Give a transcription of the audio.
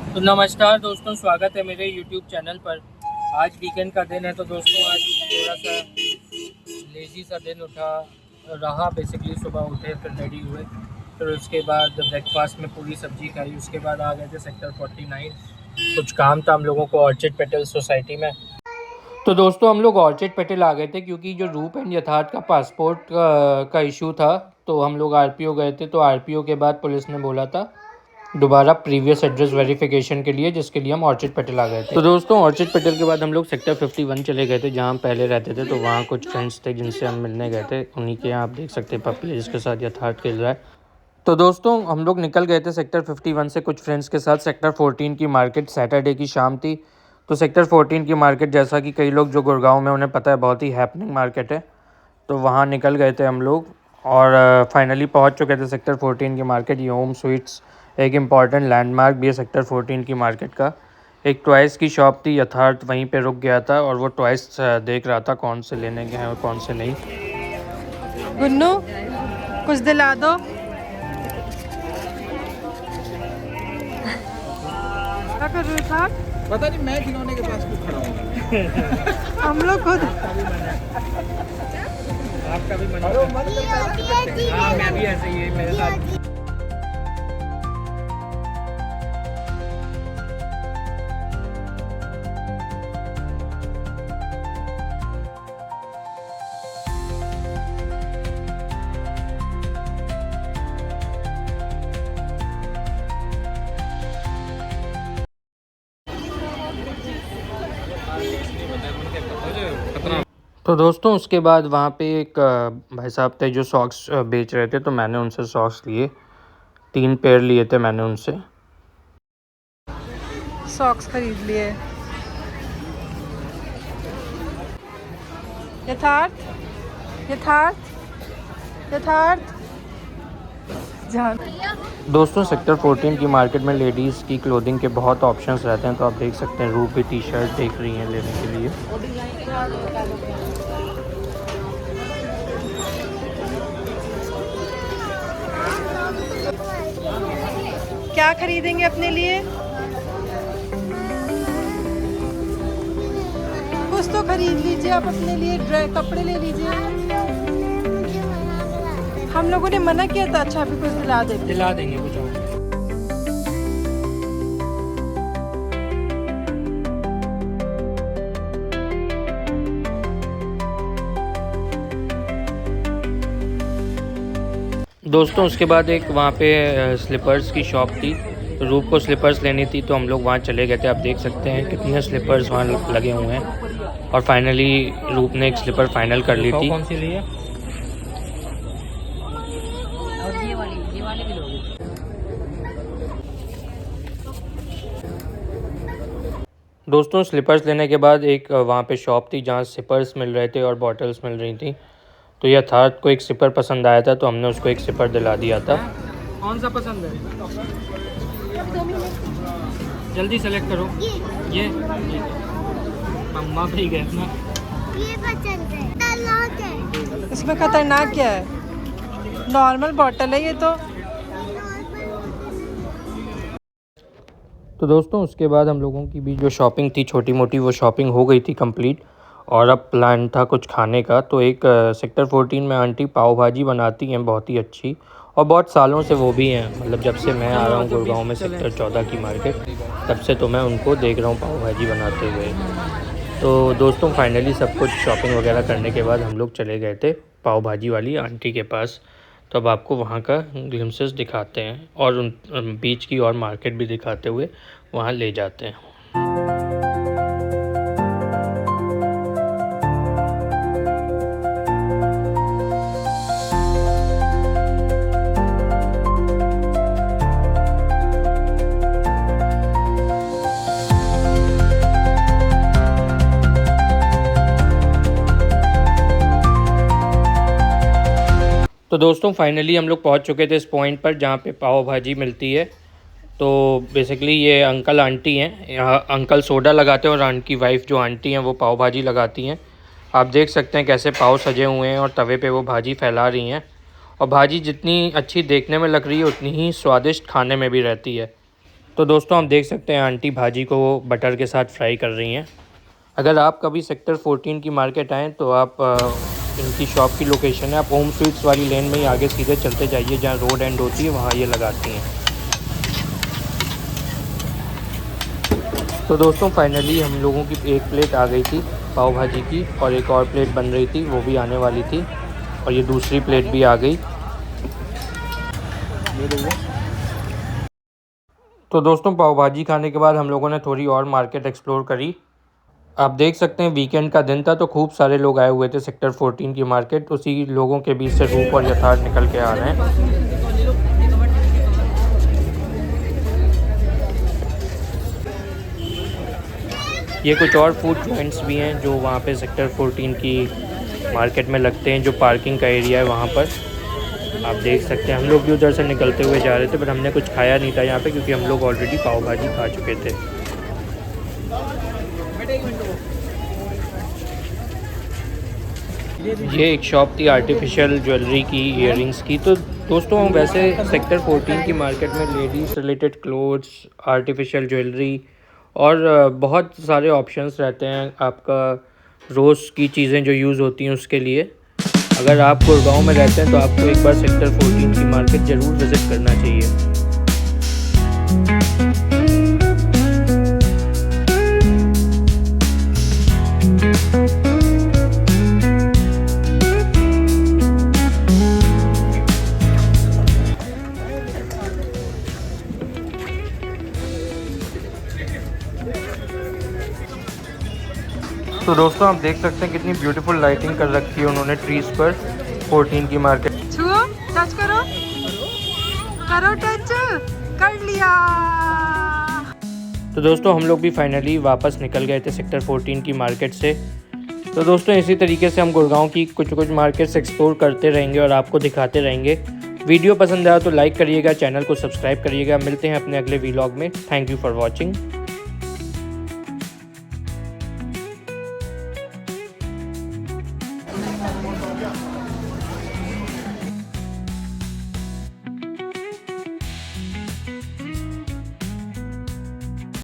तो नमस्कार दोस्तों, स्वागत है मेरे YouTube चैनल पर। आज वीकेंड का दिन है तो दोस्तों आज थोड़ा सा लेज़ी सा दिन रहा। बेसिकली सुबह उठे, फिर रेडी हुए, फिर उसके बाद ब्रेकफास्ट में पूरी सब्जी खाई। उसके बाद आ गए थे सेक्टर 49। कुछ काम था हम लोगों को ऑर्चिड पेटल सोसाइटी में। तो दोस्तों हम लोग ऑर्चिड पेटल आ गए थे क्योंकि जो रूप एंड यथार्थ का पासपोर्ट का इशू था। तो हम लोग आरपीओ गए थे। तो आरपीओ के बाद पुलिस ने बोला था दोबारा प्रीवियस एड्रेस वेरिफिकेशन के लिए, जिसके लिए हम ऑर्चिड पेटल आ गए थे। तो दोस्तों ऑर्चिड पेटल के बाद हम लोग सेक्टर 51 चले गए थे, जहाँ हम पहले रहते थे। तो वहाँ कुछ फ्रेंड्स थे जिनसे हम मिलने गए थे। उन्हीं के यहाँ आप देख सकते हैं पप्पी जिसके साथ यथार्थ खेल रहा है। तो दोस्तों हम लोग निकल गए थे सेक्टर 51 से कुछ फ्रेंड्स के साथ। सेक्टर 14 की मार्केट सैटरडे की शाम थी। तो सेक्टर 14 की मार्केट, जैसा कि कई लोग जो गुड़गांव में उन्हें पता है, बहुत ही हैपनिंग मार्केट है। तो वहाँ निकल गए थे हम लोग और फाइनली पहुँच चुके थे सेक्टर 14 की मार्केट। ये होम स्वीट्स एक इम्पॉर्टेंट लैंडमार्क भी है सेक्टर 14 की मार्केट का। एक टॉयज़ की शॉप थी, यथार्थ वहीं पे रुक गया था और वो टॉयज़ देख रहा था कौन से लेने के हैं और कौन से नहीं। गुन्नू कुछ दिला दो। क्या कर रहे था? पता नहीं, मैं खिलौने के पास क्यों खड़ा हूँ। हम लोग खुद आपका भी मन करता है? हाँ, मैं भी ऐसे ही है मेरे साथ। तो दोस्तों उसके बाद वहाँ पे एक भाई साहब थे जो सॉक्स बेच रहे थे। तो मैंने उनसे सॉक्स लिए, 3 पेयर लिए थे मैंने उनसे। सॉक्स खरीद लिए। यथार्थ यथार्थ यथार्थ जान। दोस्तों सेक्टर 14 की मार्केट में लेडीज़ की क्लोथिंग के बहुत ऑप्शंस रहते हैं। तो आप देख सकते हैं रूप भी टी शर्ट देख रही हैं लेने के लिए। क्या खरीदेंगे अपने लिए? कुछ तो खरीद लीजिए आप अपने लिए, कपड़े ले लीजिए। हम लोगों ने मना किया था। अच्छा अभी कुछ दिला देंगे कुछ और। दोस्तों उसके बाद एक वहाँ पे स्लीपर्स की शॉप थी। रूप को स्लीपर्स लेनी थी तो हम लोग वहाँ चले गए थे। आप देख सकते हैं कितने स्लीपर्स वहाँ लगे हुए हैं और फाइनली रूप ने एक स्लीपर फाइनल कर ली थी। कौन सी ली है? और ये वाली भी लोगे? दोस्तों स्लीपर्स लेने के बाद एक वहाँ पे शॉप थी जहाँ स्लीपर्स मिल रहे थे और बॉटल्स मिल रही थी। तो यथार्थ को एक सिपर पसंद आया था तो हमने उसको एक सिपर दिला दिया था। कौन सा पसंद है? जल्दी सेलेक्ट करो। ये अम्मा भी गए ना। ये पसंद है। खतरनाक है। इसमें खतरनाक क्या है? नॉर्मल बॉटल है ये तो। तो दोस्तों उसके बाद हम लोगों की भी जो शॉपिंग थी छोटी मोटी, वो शॉपिंग हो गई थी कंप्लीट। और अब प्लान था कुछ खाने का। तो एक सेक्टर 14 में आंटी पाव भाजी बनाती हैं बहुत ही अच्छी, और बहुत सालों से वो भी हैं। मतलब जब से मैं आ रहा हूँ गुड़गांव में सेक्टर 14 की मार्केट, तब से तो मैं उनको देख रहा हूँ पाव भाजी बनाते हुए। तो दोस्तों फाइनली सब कुछ शॉपिंग वगैरह करने के बाद हम लोग चले गए थे पाव भाजी वाली आंटी के पास। तो अब आपको वहाँ का ग्लिम्सेस दिखाते हैं और उन बीच की और मार्केट भी दिखाते हुए वहाँ ले जाते हैं। तो दोस्तों फाइनली हम लोग पहुंच चुके थे इस पॉइंट पर जहां पे पाव भाजी मिलती है। तो बेसिकली ये अंकल आंटी हैं, यहाँ अंकल सोडा लगाते हैं और उनकी वाइफ जो आंटी हैं वो पाव भाजी लगाती हैं। आप देख सकते हैं कैसे पाव सजे हुए हैं और तवे पे वो भाजी फैला रही हैं। और भाजी जितनी अच्छी देखने में लग रही है उतनी ही स्वादिष्ट खाने में भी रहती है। तो दोस्तों हम देख सकते हैं आंटी भाजी को बटर के साथ फ्राई कर रही हैं। अगर आप कभी सेक्टर 14 की मार्केट आएँ तो आप इनकी शॉप की लोकेशन है, आप होम स्वीट्स वाली लेन में ही आगे सीधे चलते जाइए, जहाँ रोड एंड होती है वहाँ ये लगाती हैं। तो दोस्तों फाइनली हम लोगों की एक प्लेट आ गई थी पाव भाजी की, और एक और प्लेट बन रही थी, वो भी आने वाली थी, और ये दूसरी प्लेट भी आ गई। तो दोस्तों पाव भाजी खाने के बाद हम लोगों ने थोड़ी और मार्केट एक्सप्लोर करी। आप देख सकते हैं वीकेंड का दिन था तो खूब सारे लोग आए हुए थे सेक्टर 14 की मार्केट। उसी लोगों के बीच से रूप और यथार्थ निकल के आ रहे हैं। ये कुछ और फूड जॉइंट्स भी हैं जो वहाँ पे सेक्टर 14 की मार्केट में लगते हैं, जो पार्किंग का एरिया है वहाँ पर आप देख सकते हैं। हम लोग भी उधर से निकलते हुए जा रहे थे, पर हमने कुछ खाया नहीं था यहाँ पे क्योंकि हम लोग ऑलरेडी पाव भाजी खा चुके थे। ये एक शॉप थी आर्टिफिशियल ज्वेलरी की, ईयरिंग्स की। तो दोस्तों वैसे सेक्टर 14 की मार्केट में ladies related clothes, artificial jewellery और बहुत सारे ऑप्शंस रहते हैं आपका रोज़ की चीज़ें जो यूज़ होती हैं उसके लिए। अगर आप गुड़गांव में रहते हैं तो आपको एक बार सेक्टर 14 की मार्केट ज़रूर विज़िट करना चाहिए। तो दोस्तों आप देख सकते हैं कितनी ब्यूटीफुल लाइटिंग कर रखी है उन्होंने ट्रीज पर 14 की मार्केट। छुओ, टच करो, करो टच, कर लिया। तो दोस्तों हम लोग भी फाइनली वापस निकल गए थे सेक्टर 14 की मार्केट से। तो दोस्तों इसी तरीके से हम गुड़गांव की कुछ मार्केट्स एक्सप्लोर करते रहेंगे और आपको दिखाते रहेंगे। वीडियो पसंद आया तो लाइक करिएगा, चैनल को सब्सक्राइब करिएगा। मिलते हैं अपने अगले व्लॉग में। Thank you for watching.